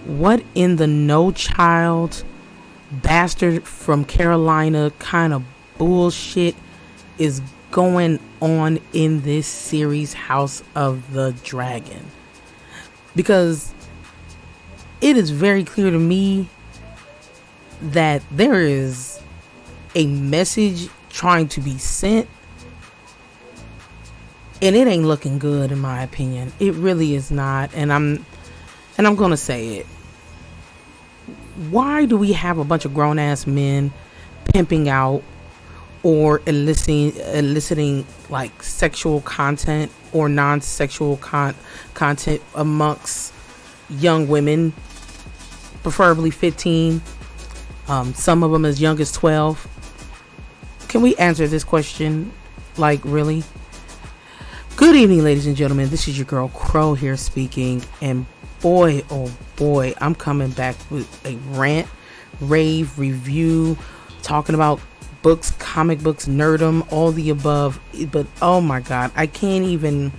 What in the no child bastard from Carolina kind of bullshit is going on in this series, House of the Dragon? Because it is very clear to me that there is a message trying to be sent, and it ain't looking good, in my opinion. It really is not. And I'm gonna say it. Why do we have a bunch of grown ass men pimping out or eliciting like sexual content or non-sexual content amongst young women, preferably 15, some of them as young as 12? Can we answer this question? Like, really? Good evening, ladies and gentlemen. This is your girl Crow here speaking, and boy, oh boy, I'm coming back with a rant, rave, review, talking about books, comic books, nerdom, all the above. But oh my god, I can't even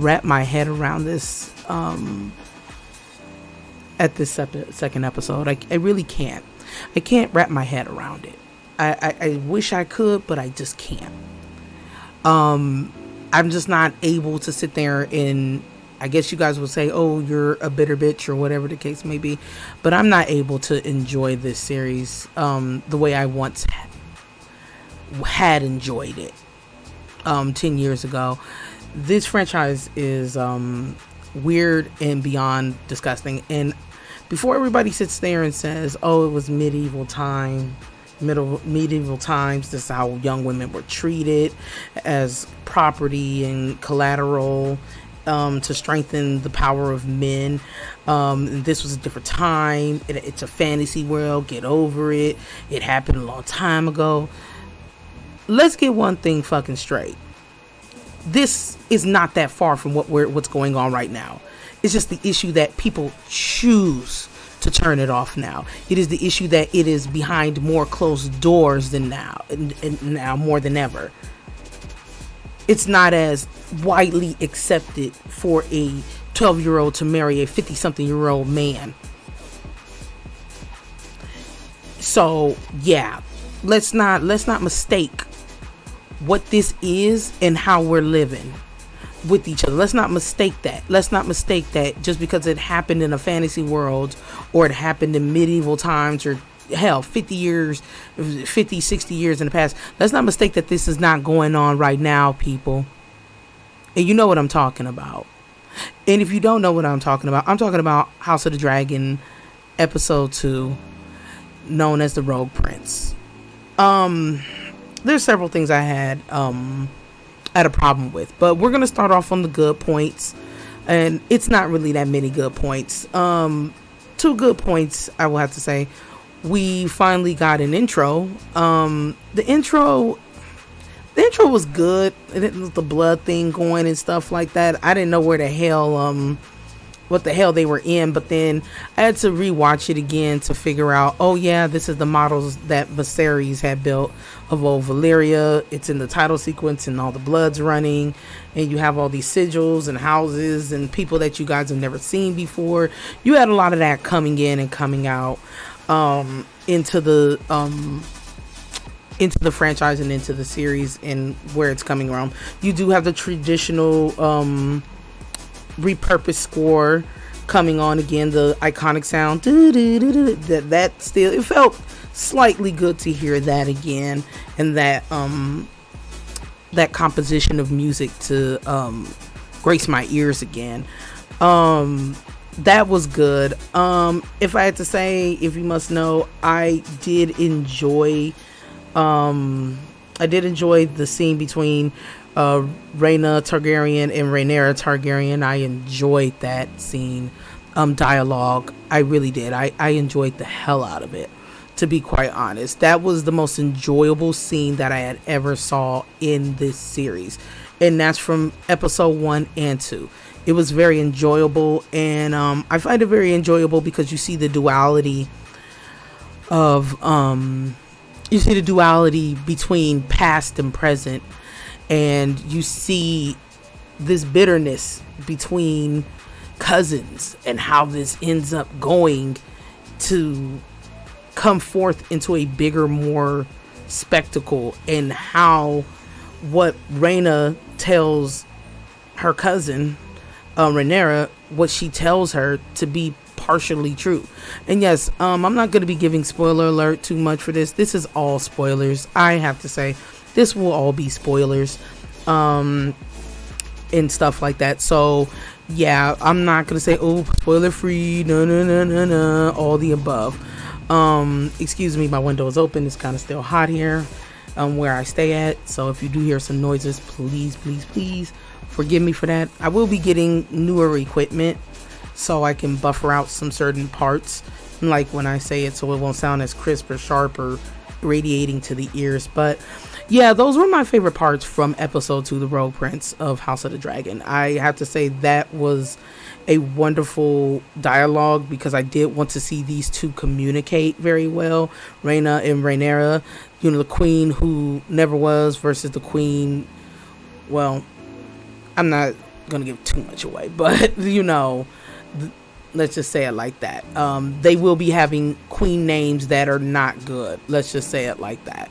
wrap my head around this at this second episode. I really can't. I can't wrap my head around it. I wish I could, but I just can't. I'm just not able to sit there and, I guess you guys would say, oh, you're a bitter bitch or whatever the case may be. But I'm not able to enjoy this series the way I once had enjoyed it 10 years ago. This franchise is weird and beyond disgusting. And before everybody sits there and says, oh, it was medieval times, this is how young women were treated as property and collateral to strengthen the power of men. This was a different time. It's a fantasy world. Get over it. It happened a long time ago. Let's get one thing fucking straight. This is not that far from what's going on right now. It's just the issue that people choose to turn it off now. It is the issue that it is behind more closed doors than now, and now more than ever. It's not as widely accepted for a 12-year-old to marry a 50-something-year-old man. So yeah, let's not mistake what this is and how we're living with each other. Let's not mistake that. Let's not mistake that just because it happened in a fantasy world or it happened in medieval times or hell 50, 60 years in the past. Let's not mistake that this is not going on right now, people. And you know what I'm talking about. And if you don't know what I'm talking about House of the Dragon episode 2, known as the Rogue Prince. There's several things I had a problem with, but we're gonna start off on the good points, and it's not really that many good points. 2 good points I will have to say. We finally got an intro. The intro was good. It was the blood thing going and stuff like that. I didn't know what the hell they were in, but then I had to rewatch it again to figure out, oh yeah, this is the models that Viserys had built of old Valyria. It's in the title sequence and all the blood's running, and you have all these sigils and houses and people that you guys have never seen before. You had a lot of that coming in and coming out into the franchise and into the series and where it's coming from. You do have the traditional repurposed score coming on again, the iconic sound. That still, it felt slightly good to hear that again, and that composition of music to grace my ears again. That was good. If I had to say, if you must know, I did enjoy the scene between Rhaena Targaryen and Rhaenyra Targaryen. I enjoyed that scene, dialogue. I really did. I enjoyed the hell out of it, to be quite honest. That was the most enjoyable scene that I had ever saw in this series, and that's from episode 1 and 2. It was very enjoyable, and I find it very enjoyable because you see the duality of between past and present, and you see this bitterness between cousins and how this ends up going to come forth into a bigger, more spectacle, and how what Rhaena tells her cousin, Rhaenyra, what she tells her to be partially true. And yes, I'm not going to be giving spoiler alert too much for this. This is all spoilers. I have to say, this will all be spoilers, and stuff like that. So yeah, I'm not going to say, oh, spoiler free, no, all the above. Excuse me, my window is open. It's kind of still hot here, where I stay at. So if you do hear some noises, please forgive me for that. I will be getting newer equipment so I can buffer out some certain parts, like when I say it, so it won't sound as crisp or sharp or radiating to the ears. But yeah, those were my favorite parts from episode 2, The Rogue Prince of House of the Dragon. I have to say that was a wonderful dialogue, because I did want to see these two communicate very well. Rhaena and Rhaenyra, the queen who never was versus the queen. Well, I'm not gonna give too much away, but let's just say it like that. They will be having queen names that are not good. Let's just say it like that.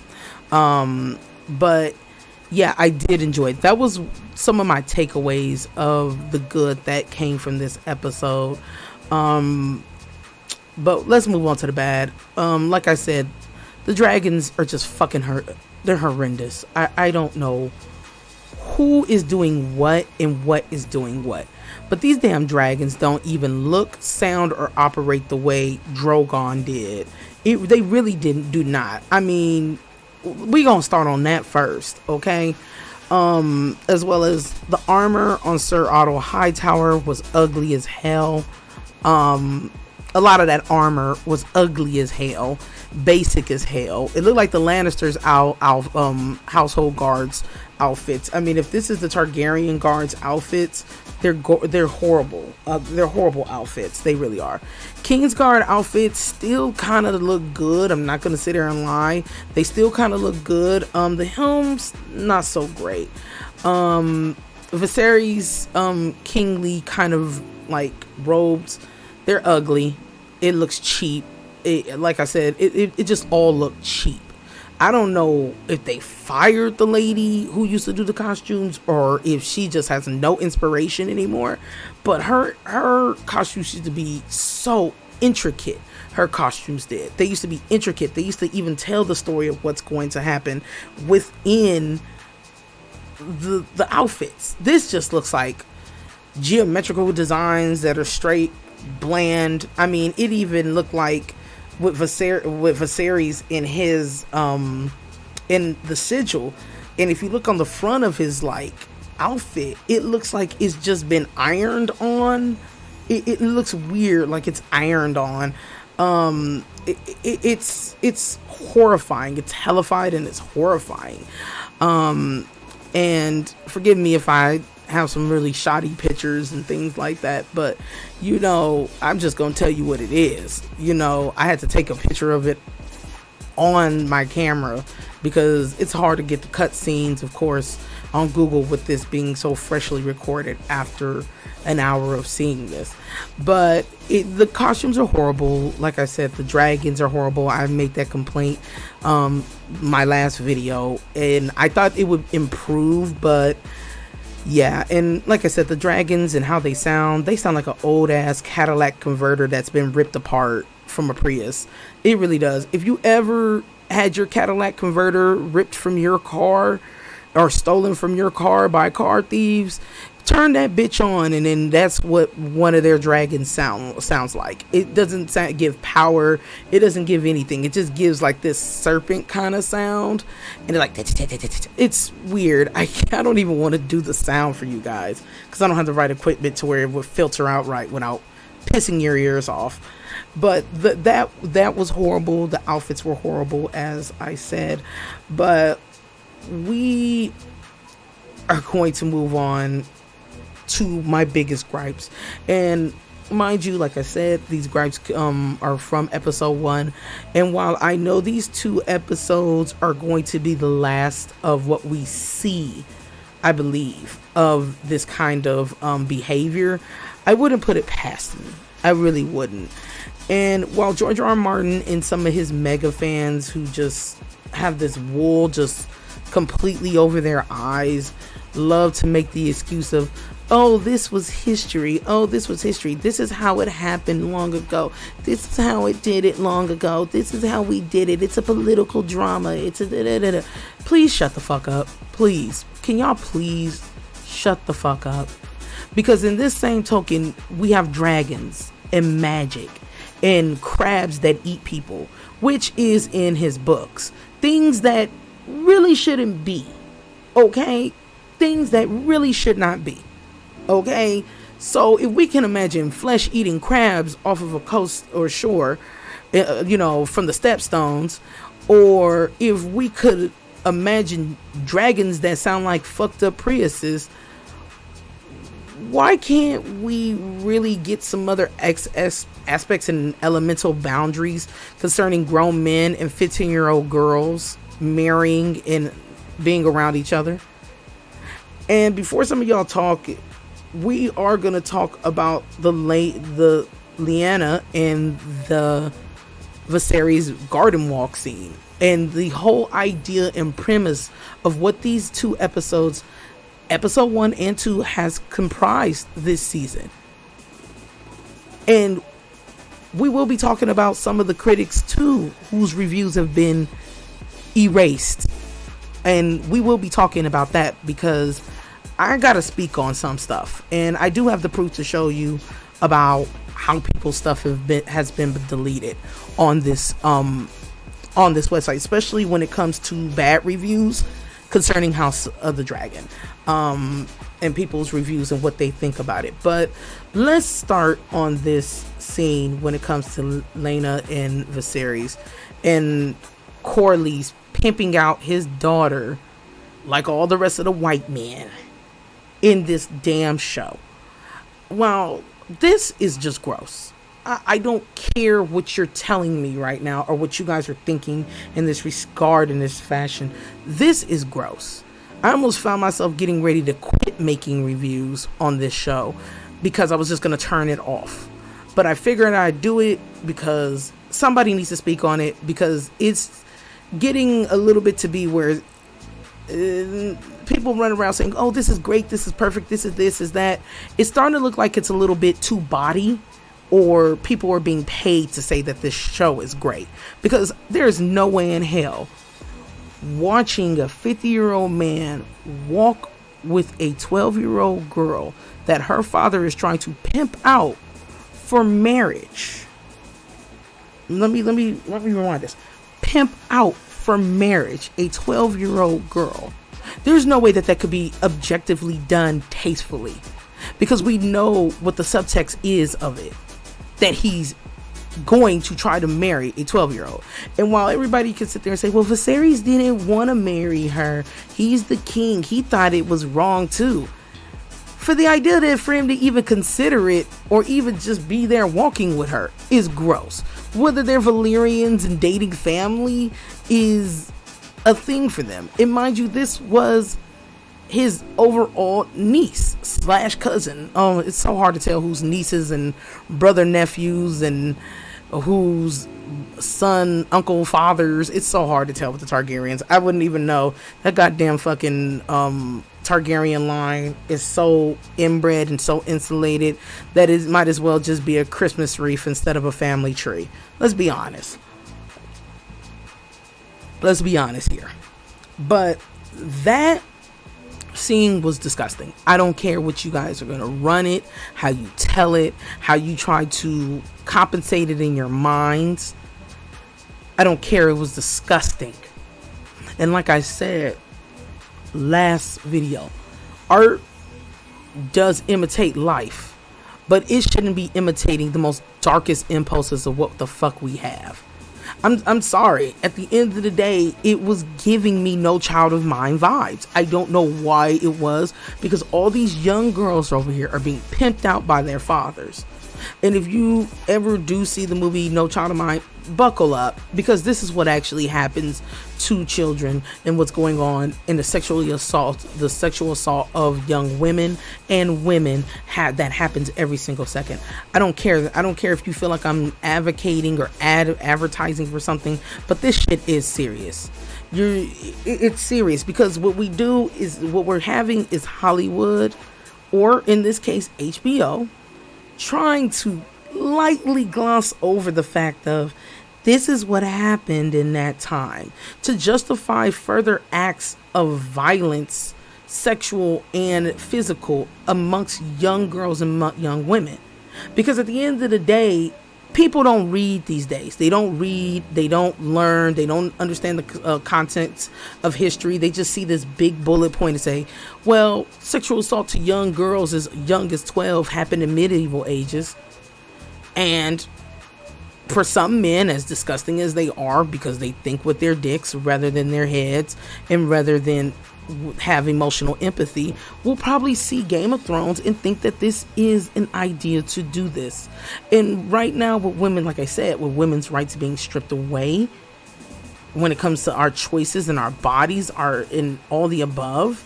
But yeah, I did enjoy it. That was some of my takeaways of the good that came from this episode. But let's move on to the bad. Like I said, the dragons are just fucking they're horrendous. I don't know who is doing what and what is doing what. But these damn dragons don't even look, sound, or operate the way Drogon did. They really do not. I mean, we gonna start on that first, okay? As well as the armor on Sir Otto Hightower was ugly as hell. A lot of that armor was ugly as hell, basic as hell. It looked like the Lannisters' household guards outfits. I mean, if this is the Targaryen guards outfits, they're horrible. They're horrible outfits. They really are. Kingsguard outfits still kind of look good. I'm not gonna sit there and lie. They still kind of look good. The helms, not so great. Viserys' kingly kind of like robes, they're ugly. It looks cheap. Like I said, it just all looked cheap. I don't know if they fired the lady who used to do the costumes, or if she just has no inspiration anymore. But her costumes used to be so intricate. Her costumes did. They used to be intricate. They used to even tell the story of what's going to happen within the outfits. This just looks like geometrical designs that are straight, bland. I mean, it even looked like with Viserys in his in the sigil, and if you look on the front of his like outfit, it looks like it's just been ironed on. It looks weird, like it's ironed on. It's horrifying. It's hellified and it's horrifying. And forgive me if I have some really shoddy pictures and things like that, but I'm just gonna tell you what it is. I had to take a picture of it on my camera because it's hard to get the cut scenes, of course, on Google with this being so freshly recorded after an hour of seeing this. But the costumes are horrible. Like I said, the dragons are horrible. I made that complaint my last video, and I thought it would improve, but yeah. And like I said, the dragons and how they sound like an old ass Cadillac converter that's been ripped apart from a Prius. It really does. If you ever had your Cadillac converter ripped from your car or stolen from your car by car thieves, turn that bitch on, and then that's what one of their dragons sounds like. It doesn't give power. It doesn't give anything. It just gives like this serpent kind of sound, and like it's weird. I don't even want to do the sound for you guys because I don't have the right equipment to where it would filter out right without pissing your ears off. But that was horrible. The outfits were horrible, as I said. But we are going to move on to my biggest gripes, and mind you, like I said, these gripes are from episode 1, and while I know these 2 episodes are going to be the last of what we see I believe, of this kind of behavior, I wouldn't put it past me. I really wouldn't. And while George R. R. Martin and some of his mega fans who just have this wool just completely over their eyes love to make the excuse of, oh, this was history. Oh, this was history. This is how it happened long ago. This is how it did it long ago. This is how we did it. It's a political drama. It's a da-da-da-da. Please shut the fuck up. Please. Can y'all please shut the fuck up? Because in this same token, we have dragons and magic and crabs that eat people, which is in his books. Things that really shouldn't be. Okay? Things that really should not be. Okay? So if we can imagine flesh-eating crabs off of a coast or shore, from the Stepstones, or if we could imagine dragons that sound like fucked up Priuses, why can't we really get some other aspects and elemental boundaries concerning grown men and 15-year-old girls marrying and being around each other? And before some of y'all talk, we are going to talk about the Lyanna and the Viserys garden walk scene, and the whole idea and premise of what these two episodes, episode 1 and 2, has comprised this season. And we will be talking about some of the critics too, whose reviews have been erased. And we will be talking about that because I gotta speak on some stuff, and I do have the proof to show you about how people's stuff has been deleted on this website, especially when it comes to bad reviews concerning House of the Dragon, and people's reviews and what they think about it. But let's start on this scene when it comes to Lyanna and Viserys, and Corlys pimping out his daughter like all the rest of the white men in this damn show. Well, this is just gross. I don't care what you're telling me right now or what you guys are thinking in this regard, in this fashion. This is gross. I almost found myself getting ready to quit making reviews on this show because I was just going to turn it off. But I figured I'd do it because somebody needs to speak on it, because it's getting a little bit to be where people run around saying, oh, this is great, this is perfect, this is that. It's starting to look like it's a little bit too body, or people are being paid to say that this show is great, because there's no way in hell watching a 50-year-old man walk with a 12-year-old girl that her father is trying to pimp out for marriage. Let me rewind this. Pimp out for marriage a 12-year-old girl. There's no way that could be objectively done tastefully, because we know what the subtext is of it, that he's going to try to marry a 12-year-old. And while everybody can sit there and say, well, Viserys didn't want to marry her, he's the king, he thought it was wrong too. For the idea that for him to even consider it, or even just be there walking with her, is gross. Whether they're Valyrians and dating family is a thing for them. And mind you, this was his overall niece / cousin. Oh, it's so hard to tell who's nieces and brother nephews and who's son, uncle, fathers. It's so hard to tell with the Targaryens. I wouldn't even know. That goddamn fucking Targaryen line is so inbred and so insulated that it might as well just be a Christmas wreath instead of a family tree. Let's be honest. Let's be honest here. But that scene was disgusting. I don't care what you guys are going to run it, how you tell it, how you try to compensate it in your minds. I don't care. It was disgusting. And like I said last video, art does imitate life, but it shouldn't be imitating the most darkest impulses of what the fuck we have. I'm sorry. At the end of the day, it was giving me No Child of Mine vibes. I don't know why it was, because all these young girls over here are being pimped out by their fathers. And if you ever do see the movie No Child of Mine, buckle up, because this is what actually happens to children and what's going on in the sexual assault of young women and women that happens every single second. I don't care if you feel like I'm advocating or advertising for something, but this shit is serious. It's serious, because what we're having is Hollywood, or in this case HBO, trying to lightly gloss over the fact of this is what happened in that time, to justify further acts of violence, sexual and physical, amongst young girls and young women. Because at the end of the day, people don't read these days. They don't read, they don't learn, they don't understand the contents of history. They just see this big bullet point and say, well, sexual assault to young girls as young as 12 happened in medieval ages. And for some men, as disgusting as they are, because they think with their dicks rather than their heads, and rather than have emotional empathy, will probably see Game of Thrones and think that this is an idea to do this. And right now with women, like I said, with women's rights being stripped away when it comes to our choices and our bodies, are in all the above,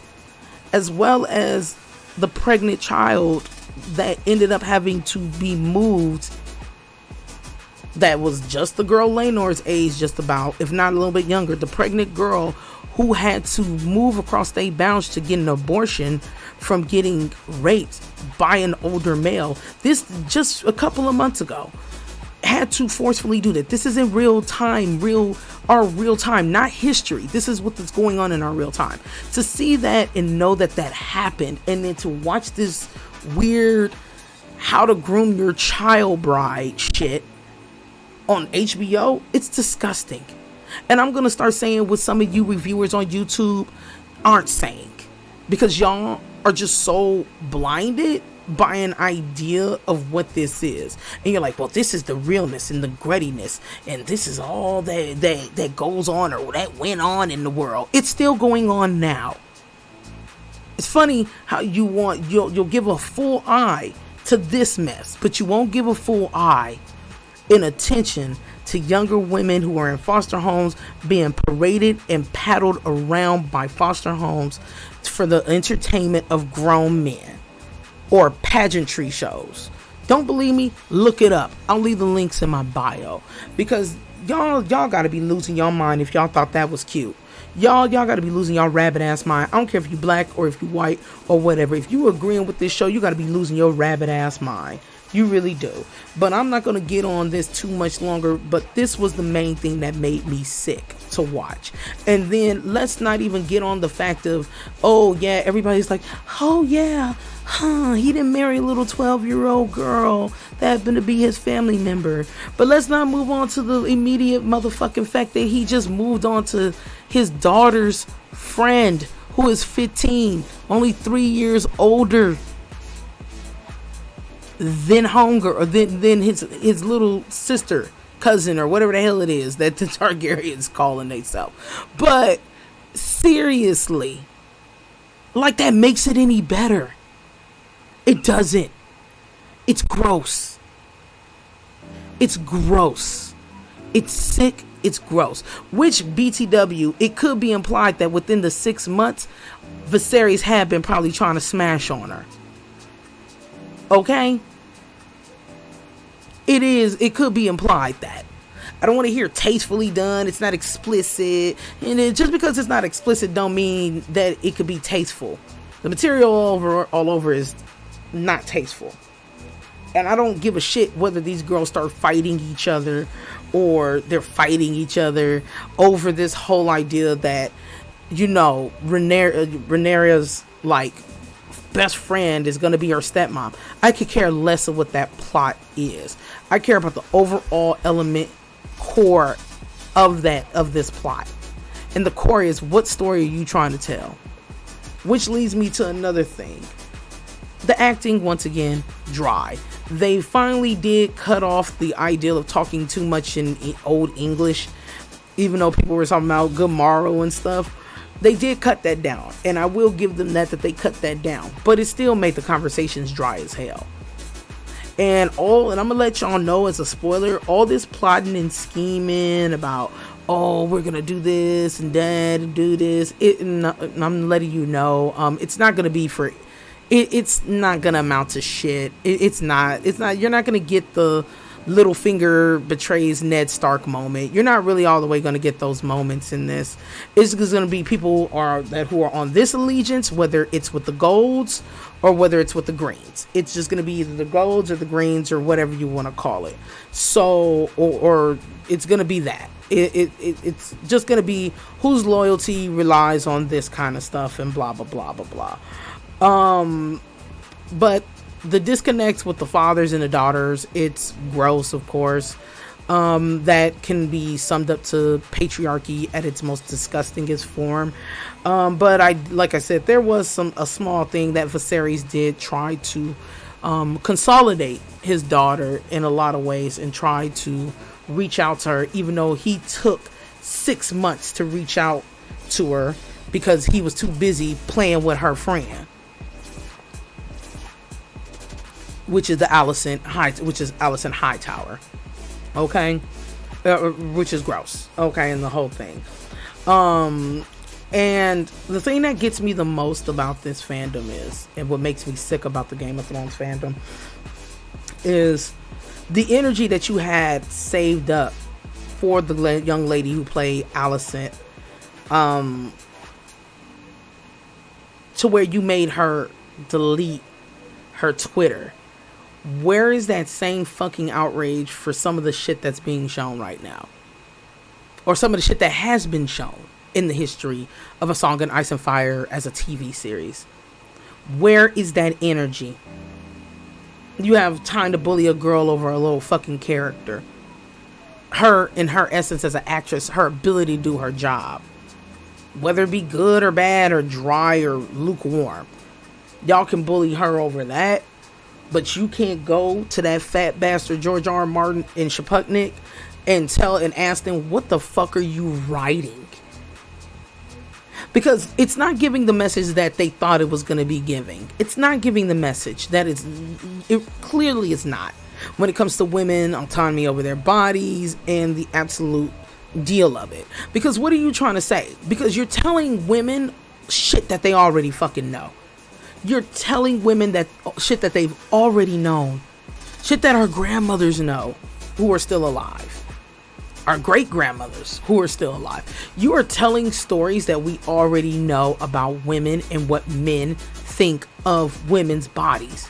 as well as the pregnant child that ended up having to be moved, that was just the girl Lenore's age, just about, if not a little bit younger, the pregnant girl who had to move across state bounds to get an abortion from getting raped by an older male. This just a couple of months ago, had to forcefully do that. This is in real time, our real time, not history. This is what's going on in our real time. To see that and know that that happened, and then to watch this weird how to groom your child bride shit on HBO, it's disgusting. And I'm gonna start saying what some of you reviewers on YouTube aren't saying, because y'all are just so blinded by an idea of what this is, and you're like, well, this is the realness and the grittiness, and this is all that goes on, or that went on in the world. It's still going on now. It's funny how you'll give a full eye to this mess, but you won't give a full eye in attention to younger women who are in foster homes being paraded and paddled around by foster homes for the entertainment of grown men, or pageantry shows. Don't believe me? Look it up. I'll leave the links in my bio, because y'all gotta be losing your mind if y'all thought that was cute. Y'all gotta be losing y'all rabbit ass mind. I don't care if you black or if you white or whatever. If you agreeing with this show, you gotta be losing your rabbit ass mind. You really do. But I'm not going to get on this too much longer. But this was the main thing that made me sick to watch. And then let's not even get on the fact of, oh yeah, everybody's like, oh yeah, he didn't marry a little 12-year-old girl that happened to be his family member. But let's not move on to the immediate motherfucking fact that he just moved on to his daughter's friend, who is 15, only 3 years older than homegirl, or than his little sister, cousin, or whatever the hell it is that the Targaryens calling themselves. But seriously, like, that makes it any better? It doesn't. It's gross. It's gross. It's sick. It's gross. Which BTW, it could be implied that within the 6 months, Viserys had been probably trying to smash on her. Okay? It could be implied that. I don't want to hear tastefully done. It's not explicit. And just because it's not explicit don't mean that it could be tasteful. The material all over is not tasteful. And I don't give a shit whether these girls start fighting each other, or they're fighting each other over this whole idea that, you know, Rhaenyra's like best friend is going to be her stepmom. I could care less of what that plot is. I care about the overall element core of this plot. And the core is, what story are you trying to tell? Which leads me to another thing. The acting, once again, dry. They finally did cut off the ideal of talking too much in Old English, even though people were talking about good morrow and stuff. They did cut that down, and I will give them that they cut that down, but it still made the conversations dry as hell. And I'm gonna let y'all know as a spoiler, all this plotting and scheming about, oh, we're gonna do this and that and do this, I'm letting you know, it's not gonna be for it's not gonna amount to shit. It's not you're not gonna get the Littlefinger betrays Ned Stark moment. You're not really all the way gonna get those moments in this. It's just gonna be people who are on this allegiance, whether it's with the golds or whether it's with the greens. It's just gonna be either the golds or the greens or whatever you want to call it. So or it's gonna be that. It's just gonna be whose loyalty relies on this kind of stuff and blah blah blah blah blah. But the disconnects with the fathers and the daughters, it's gross, of course. That can be summed up to patriarchy at its most disgustingest form. But like I said, there was a small thing that Viserys did try to consolidate his daughter in a lot of ways and try to reach out to her, even though he took 6 months to reach out to her because he was too busy playing with her friend, which is Alicent Hightower. Okay, which is gross. Okay, and the whole thing. And the thing that gets me the most about this fandom is, and what makes me sick about the Game of Thrones fandom, is the energy that you had saved up for the young lady who played Alicent, to where you made her delete her Twitter. Where is that same fucking outrage for some of the shit that's being shown right now? Or some of the shit that has been shown in the history of A Song in Ice and Fire as a TV series? Where is that energy? You have time to bully a girl over a little fucking character. Her, in her essence as an actress, her ability to do her job. Whether it be good or bad or dry or lukewarm. Y'all can bully her over that. But you can't go to that fat bastard George R. R. Martin in Chaputnik and ask them, what the fuck are you writing? Because it's not giving the message that they thought it was going to be giving. It's not giving the message that it clearly is not. When it comes to women, autonomy over their bodies, and the absolute deal of it. Because what are you trying to say? Because you're telling women shit that they already fucking know. You're telling women that shit that they've already known. Shit that our grandmothers know who are still alive. Our great grandmothers who are still alive. You are telling stories that we already know about women and what men think of women's bodies.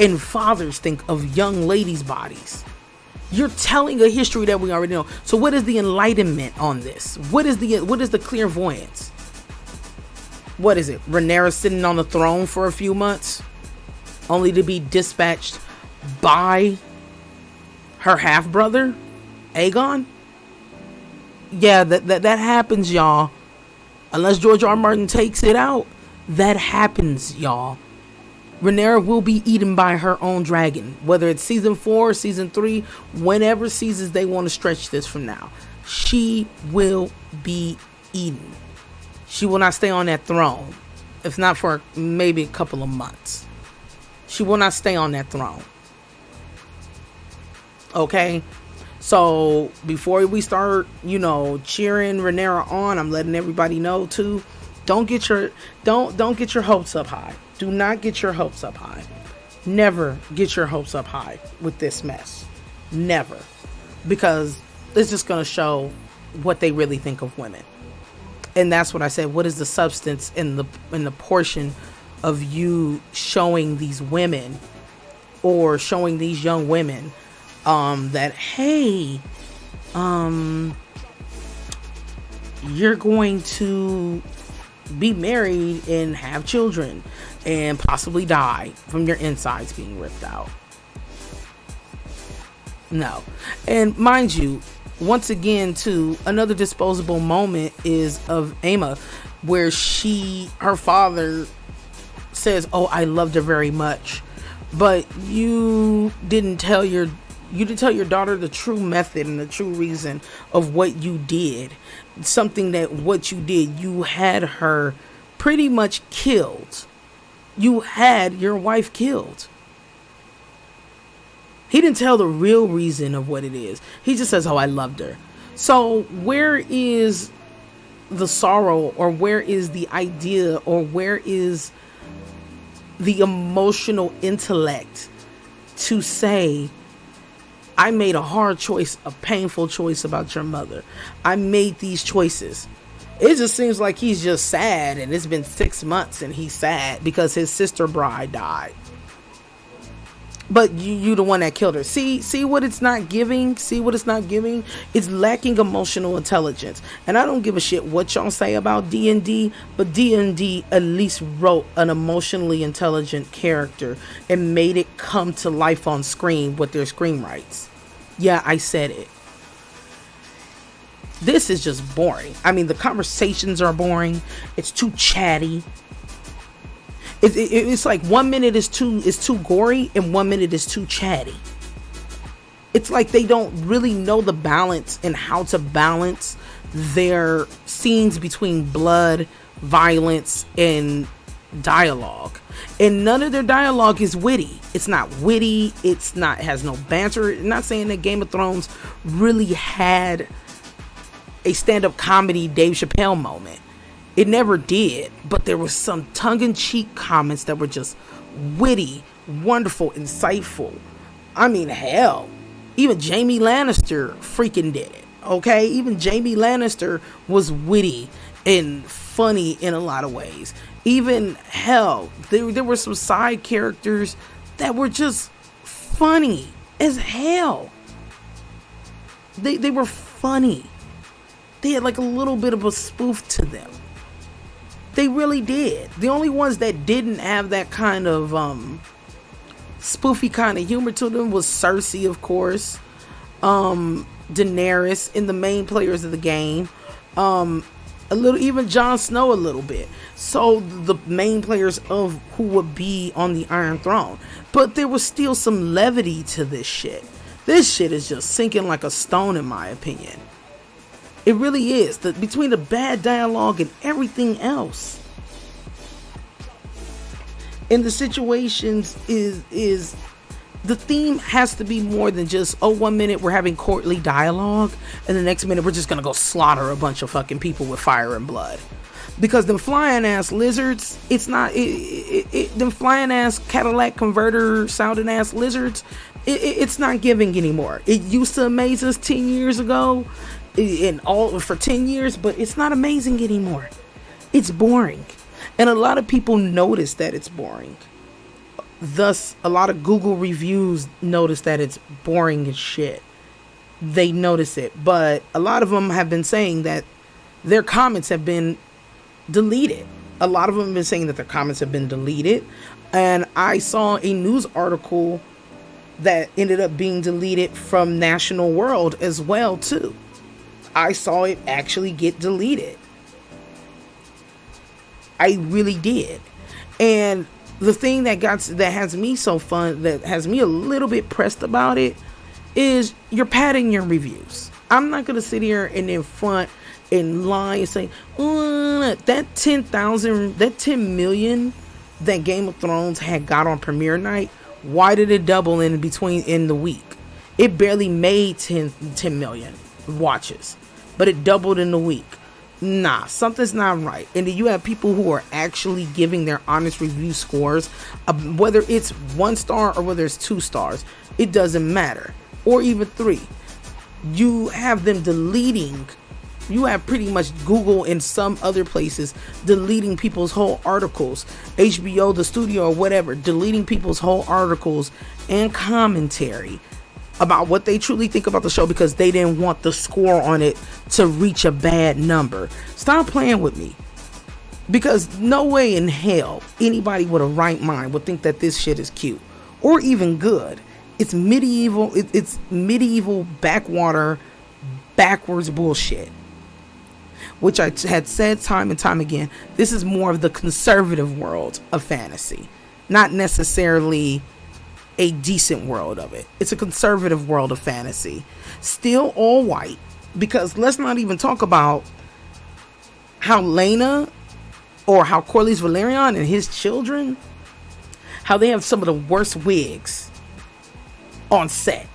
And fathers think of young ladies' bodies. You're telling a history that we already know. So what is the enlightenment on this? What is the clairvoyance? What is it? Rhaenyra sitting on the throne for a few months, only to be dispatched by her half brother, Aegon? Yeah, that happens, y'all. Unless George R. R. Martin takes it out, that happens, y'all. Rhaenyra will be eaten by her own dragon, whether it's season 4, season 3, whenever seasons they want to stretch this from now. She will be eaten. She will not stay on that throne, if not for maybe a couple of months. She will not stay on that throne. Okay? So, before we start, cheering Rhaenyra on, I'm letting everybody know, too, don't get your hopes up high. Do not get your hopes up high. Never get your hopes up high with this mess. Never. Because it's just going to show what they really think of women. And that's what I said. What is the substance in the portion of you showing these women or showing these young women that, hey, you're going to be married and have children and possibly die from your insides being ripped out? No. And mind you, once again, too, another disposable moment is of Aemma, where her father says, "Oh, I loved her very much," but you didn't tell your daughter the true method and the true reason of what you did. What you did, you had her pretty much killed. You had your wife killed. He didn't tell the real reason of what it is. He just says, oh, I loved her. So where is the sorrow, or where is the idea, or where is the emotional intellect to say, I made a hard choice, a painful choice about your mother. I made these choices. It just seems like he's just sad, and it's been 6 months and he's sad because his sister bride died. But you the one that killed her. See what it's not giving? See what it's not giving? It's lacking emotional intelligence. And I don't give a shit what y'all say about D&D, but D&D at least wrote an emotionally intelligent character and made it come to life on screen with their screenwrites. Yeah, I said it. This is just boring. I mean, the conversations are boring. It's too chatty. It's like 1 minute is too gory and 1 minute is too chatty. It's like they don't really know the balance and how to balance their scenes between blood, violence, and dialogue. And none of their dialogue is witty. It's not witty. It has no banter. I'm not saying that Game of Thrones really had a stand-up comedy Dave Chappelle moment. It never did, but there was some tongue-in-cheek comments that were just witty, wonderful, insightful. I mean, hell, even Jaime Lannister freaking did it, okay? Even Jaime Lannister was witty and funny in a lot of ways. Even, hell, there were some side characters that were just funny as hell. They were funny. They had like a little bit of a spoof to them. They really did. The only ones that didn't have that kind of spoofy kind of humor to them was Cersei, of course, Daenerys, and the main players of the game, a little, even Jon Snow a little bit. So the main players of who would be on the Iron Throne. But there was still some levity to this shit. This shit is just sinking like a stone, in my opinion. It really is. Between the bad dialogue and everything else. And the situations is the theme has to be more than just, oh, 1 minute we're having courtly dialogue and the next minute we're just gonna go slaughter a bunch of fucking people with fire and blood. Because them flying ass lizards, it's not them flying ass Cadillac converter sounding ass lizards, it's not giving anymore. It used to amaze us 10 years ago. In all for 10 years, but it's not amazing anymore. It's boring, and a lot of people notice that it's boring. Thus, a lot of Google reviews notice that it's boring as shit. They notice it, but a lot of them have been saying that their comments have been deleted. A lot of them have been saying that their comments have been deleted, and I saw a news article that ended up being deleted from National World as well too. I saw it actually get deleted. I really did. And the thing that has me so fun, that has me a little bit pressed about it, is you're padding your reviews. I'm not gonna sit here and in front and lie and say, that 10 million that Game of Thrones had got on premiere night, why did it double in the week? It barely made 10 million watches, but it doubled in the week. Nah, something's not right. And then you have people who are actually giving their honest review scores, whether it's 1 star or whether it's 2 stars, it doesn't matter, or even 3. You have them deleting. You have pretty much Google and some other places deleting people's whole articles, HBO, the studio, or whatever, deleting people's whole articles and commentary about what they truly think about the show because they didn't want the score on it to reach a bad number. Stop playing with me. Because no way in hell anybody with a right mind would think that this shit is cute or even good. It's medieval. It's medieval backwater, backwards bullshit. Which I had said time and time again, this is more of the conservative world of fantasy, not necessarily a decent world of it. It's a conservative world of fantasy, still all white, because let's not even talk about how Lena or how Corlys Velaryon and his children, how they have some of the worst wigs on set.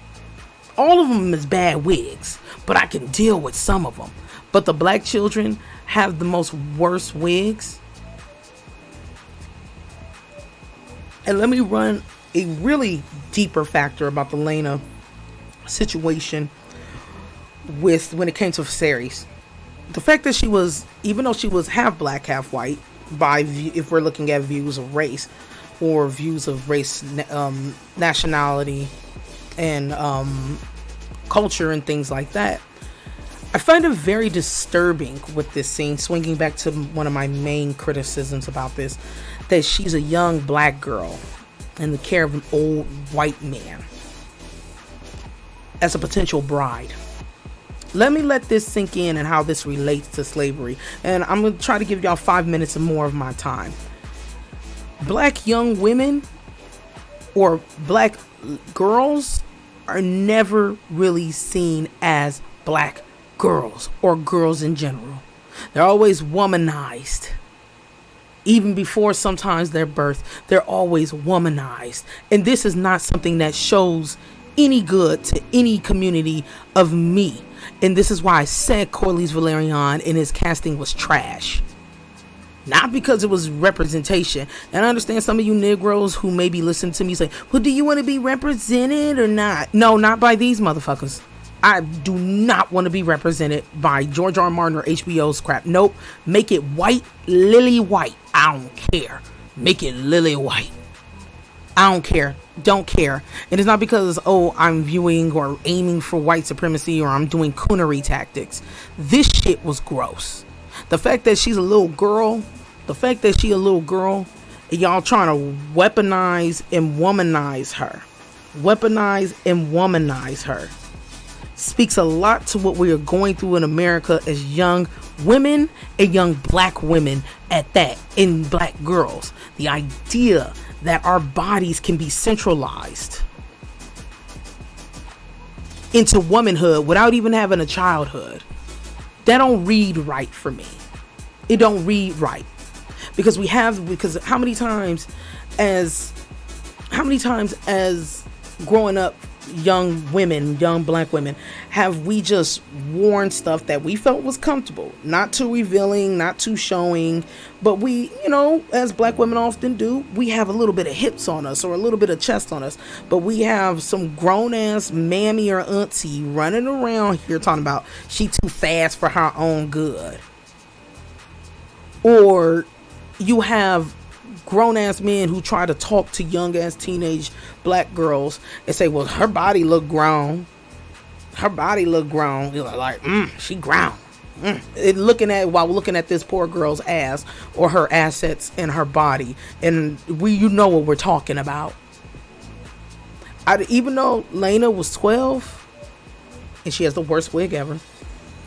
All of them is bad wigs, but I can deal with some of them. But the black children have the most worst wigs. And let me run a really deeper factor about the Lena situation with when it came to Viserys. The fact that she was, even though she was half black, half white, if we're looking at views of race or views of race, nationality, and culture and things like that, I find it very disturbing with this scene, swinging back to one of my main criticisms about this, that she's a young black girl in the care of an old white man as a potential bride. Let me let this sink in and how this relates to slavery. And I'm going to try to give y'all 5 minutes and more of my time. Black young women or black girls are never really seen as black girls or girls in general. They're always womanized. Even before sometimes their birth, they're always womanized. And this is not something that shows any good to any community of me. And this is why I said Corlys Valerian in his casting was trash. Not because it was representation. And I understand some of you Negroes who may be listening to me say, well, do you want to be represented or not? No, not by these motherfuckers. I do not want to be represented by George R. R. Martin or HBO's crap. Nope. Make it white, lily white. I don't care. Make it lily white. I don't care. Don't care. And it's not because, oh, I'm viewing or aiming for white supremacy or I'm doing coonery tactics. This shit was gross. The fact that she's a little girl, and y'all trying to weaponize and womanize her, speaks a lot to what we are going through in America as young women and young black women at that, and black girls. The idea that our bodies can be centralized into womanhood without even having a childhood. That don't read right for me. It don't read right. Because how many times as growing up young black women, have we just worn stuff that we felt was comfortable, not too revealing, not too showing, but we, as black women often do, we have a little bit of hips on us or a little bit of chest on us, but we have some grown ass mammy or auntie running around here talking about she too fast for her own good. Or you have grown ass men who try to talk to young ass teenage black girls and say, well, her body look grown. You're like, she grown. While looking at this poor girl's ass or her assets in her body. And you know what we're talking about. Even though Lena was 12 and she has the worst wig ever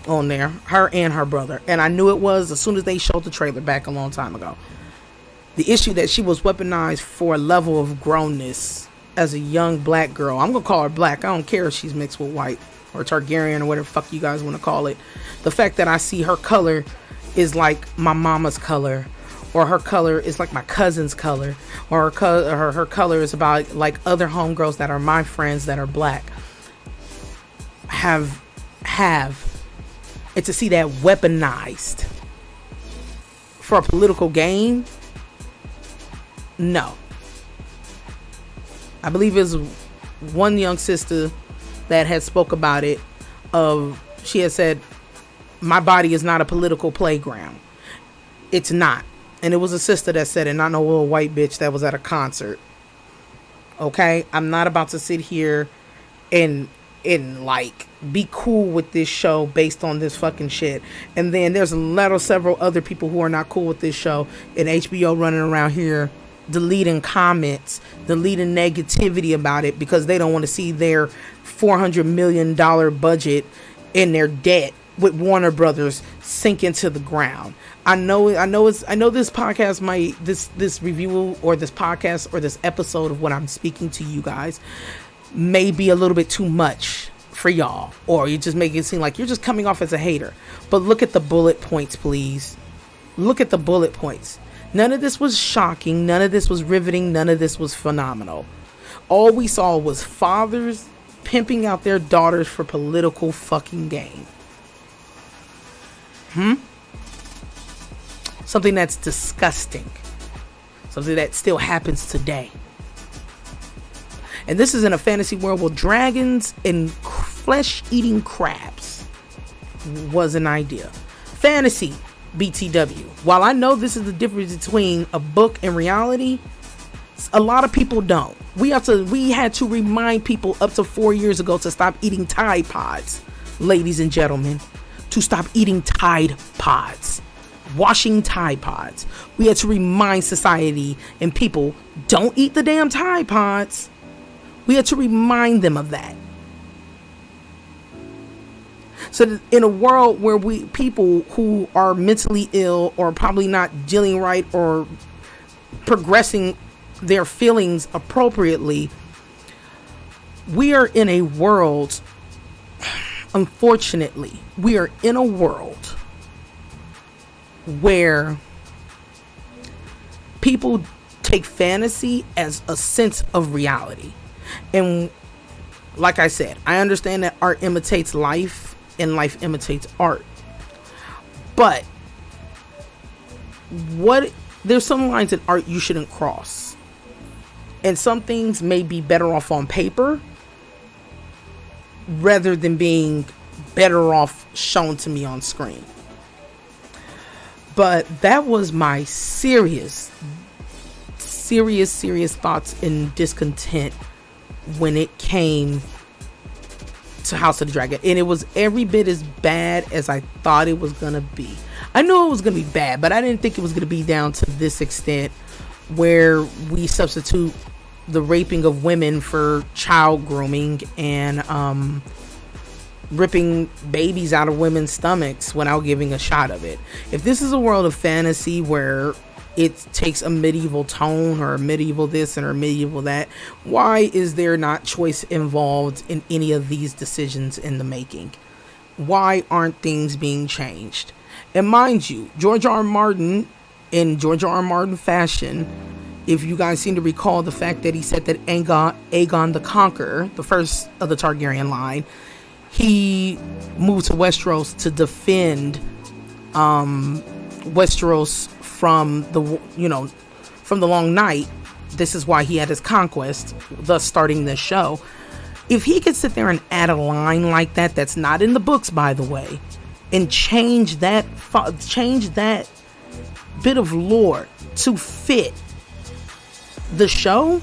on there, her and her brother. And I knew it was as soon as they showed the trailer back a long time ago. The issue that she was weaponized for a level of grownness as a young black girl. I'm going to call her black. I don't care if she's mixed with white or Targaryen or whatever the fuck you guys want to call it. The fact that I see her color is like my mama's color, or her color is like my cousin's color, or her color is about like other homegirls that are my friends that are black. Have. And to see that weaponized for a political gain, no. I believe it's one young sister that had spoke about it. She had said, my body is not a political playground. It's not. And it was a sister that said it, not no little white bitch that was at a concert. Okay? I'm not about to sit here and like be cool with this show based on this fucking shit. And then there's several other people who are not cool with this show, and HBO running around here deleting comments, deleting negativity about it because they don't want to see their $400 million budget and their debt with Warner Brothers sink into the ground. I know this podcast this review or this podcast or this episode of what I'm speaking to you guys may be a little bit too much for y'all, or you just make it seem like you're just coming off as a hater. But look at the bullet points, please. Look at the bullet points. None of this was shocking. None of this was riveting. None of this was phenomenal. All we saw was fathers pimping out their daughters for political fucking gain. Something that's disgusting. Something that still happens today. And this is in a fantasy world where dragons and flesh-eating crabs was an idea. Fantasy, BTW. While I know this is the difference between a book and reality, a lot of people don't. We had to remind people up to 4 years ago to stop eating Tide Pods, ladies and gentlemen, to stop eating Tide Pods, washing Tide Pods. We had to remind society and people, don't eat the damn Tide Pods. We had to remind them of that. So in a world where people who are mentally ill or probably not dealing right or progressing their feelings appropriately, we are in a world, unfortunately, we are in a world where people take fantasy as a sense of reality. And like I said, I understand that art imitates life and life imitates art. But there's some lines in art you shouldn't cross. And some things may be better off on paper rather than being better off shown to me on screen. But that was my serious thoughts and discontent when it came to House of the Dragon. And it was every bit as bad as I thought it was gonna be. I knew it was gonna be bad, but I didn't think it was gonna be down to this extent where we substitute the raping of women for child grooming and ripping babies out of women's stomachs without giving a shot of it. If this is a world of fantasy where it takes a medieval tone or a medieval this and or medieval that, why is there not choice involved in any of these decisions in the making? Why aren't things being changed? And mind you, George R. R. Martin, in George R. R. Martin fashion, if you guys seem to recall the fact that he said that Aegon the Conqueror, the first of the Targaryen line, he moved to Westeros to defend Westeros from the Long Night. This is why he had his conquest, thus starting this show. If he could sit there and add a line like that, that's not in the books, by the way, and change that bit of lore to fit the show,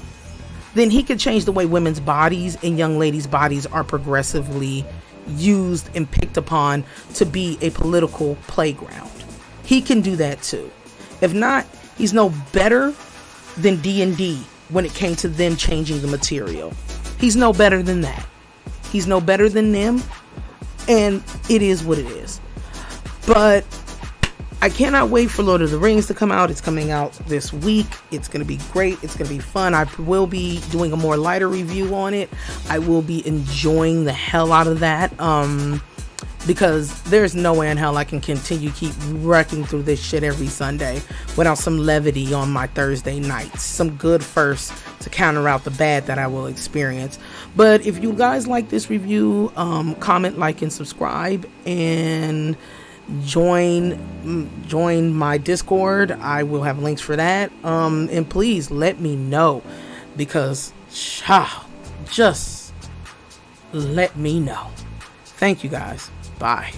then he could change the way women's bodies and young ladies' bodies are progressively used and picked upon to be a political playground. He can do that too. If not, he's no better than D&D when it came to them changing the material. He's no better than that. He's no better than them, and it is what it is. But I cannot wait for Lord of the Rings to come out. It's coming out this week. It's going to be great. It's going to be fun. I will be doing a more lighter review on it. I will be enjoying the hell out of that. Because there's no way in hell I can keep wrecking through this shit every Sunday without some levity on my Thursday nights. Some good first to counter out the bad that I will experience. But if you guys like this review, comment, like, and subscribe, and join my Discord. I will have links for that. And please let me know, because just let me know. Thank you guys. Bye.